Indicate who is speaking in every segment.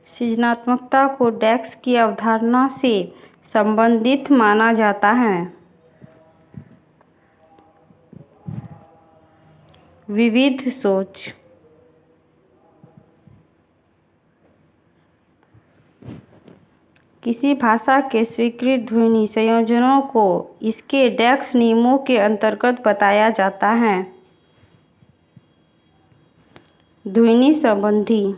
Speaker 1: सृजनात्मकता को डेक्स की अवधारणा से संबंधित माना जाता है। विविध सोच। किसी भाषा के स्वीकृत ध्वनि संयोजनों को इसके डेक्स नियमों के अंतर्गत बताया जाता है। ध्वनि संबंधी।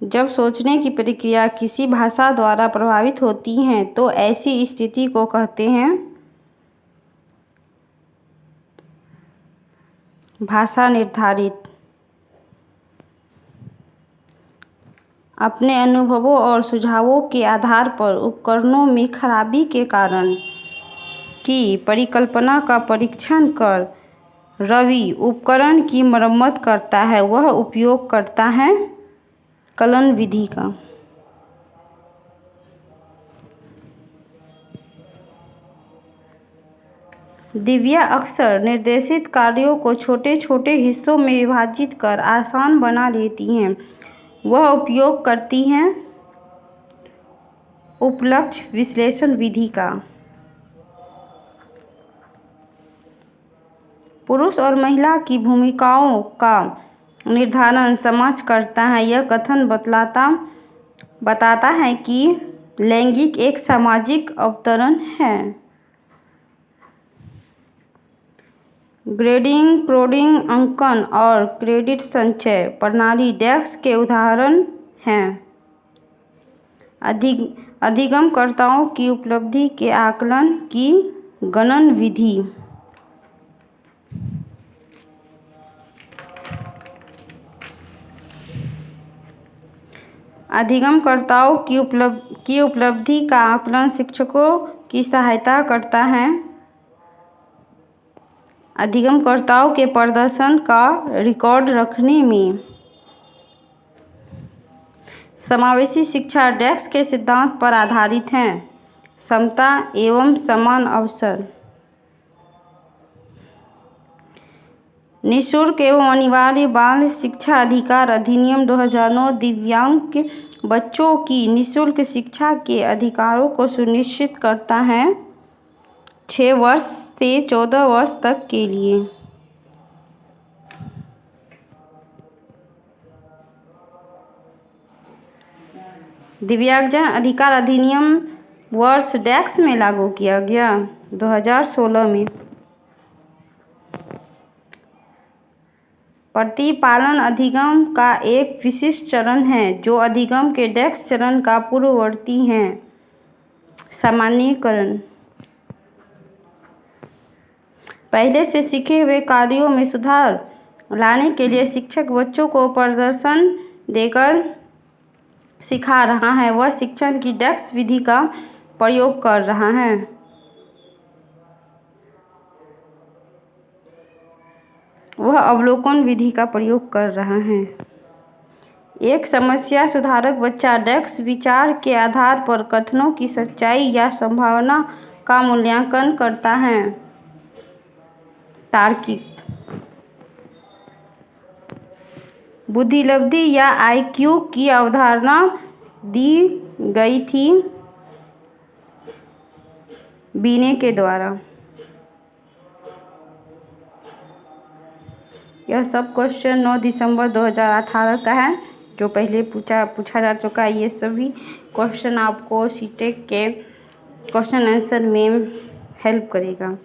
Speaker 1: जब सोचने की प्रक्रिया किसी भाषा द्वारा प्रभावित होती है तो ऐसी स्थिति को कहते हैं भाषा निर्धारित। अपने अनुभवों और सुझावों के आधार पर उपकरणों में खराबी के कारण की परिकल्पना का परीक्षण कर रवि उपकरण की मरम्मत करता है। वह उपयोग करता है कलन विधि का। दिव्या अक्सर निर्देशित कार्यों को छोटे छोटे हिस्सों में विभाजित कर आसान बना लेती हैं। वह उपयोग करती हैं उपलक्ष्य विश्लेषण विधि का। पुरुष और महिला की भूमिकाओं का निर्धारण समाज करता है। यह कथन बताता है कि लैंगिक एक सामाजिक अवतरण है। ग्रेडिंग, कोडिंग, अंकन और क्रेडिट संचय प्रणाली डेक्स के उदाहरण हैं। अधिगमकर्ताओं की उपलब्धि के आकलन की गणन विधि। अधिगमकर्ताओं की उपलब्धि का आकलन शिक्षकों की सहायता करता है। अधिगमकर्ताओं के प्रदर्शन का रिकॉर्ड रखने में। समावेशी शिक्षा डेक्स के सिद्धांत पर आधारित है। समता एवं समान अवसर। निःशुल्क एवं अनिवार्य बाल शिक्षा अधिकार अधिनियम 2009 दिव्यांग बच्चों की निःशुल्क शिक्षा के अधिकारों को सुनिश्चित करता है 6 वर्ष से 14 वर्ष तक के लिए। दिव्यांगजन अधिकार अधिनियम वर्ष डेक्स में लागू किया गया 2016 में। प्रतिपालन अधिगम का एक विशिष्ट चरण है जो अधिगम के डेक्स चरण का पूर्ववर्ती है। सामान्यीकरण। पहले से सीखे हुए कार्यों में सुधार लाने के लिए शिक्षक बच्चों को प्रदर्शन देकर सिखा रहा है। वह शिक्षण की डेक्स विधि का प्रयोग कर रहा है। वह अवलोकन विधि का प्रयोग कर रहा है। एक समस्या सुधारक बच्चा डेक्स विचार के आधार पर कथनों की सच्चाई या संभावना का मूल्यांकन करता है। तार्किक। बुद्धिलब्धि या आईक्यू की अवधारणा दी गई थी बीने के द्वारा। यह सब क्वेश्चन 9 दिसंबर 2018 का है जो पहले पूछा जा चुका है। ये सभी क्वेश्चन आपको सीटेट के क्वेश्चन आंसर में हेल्प करेगा।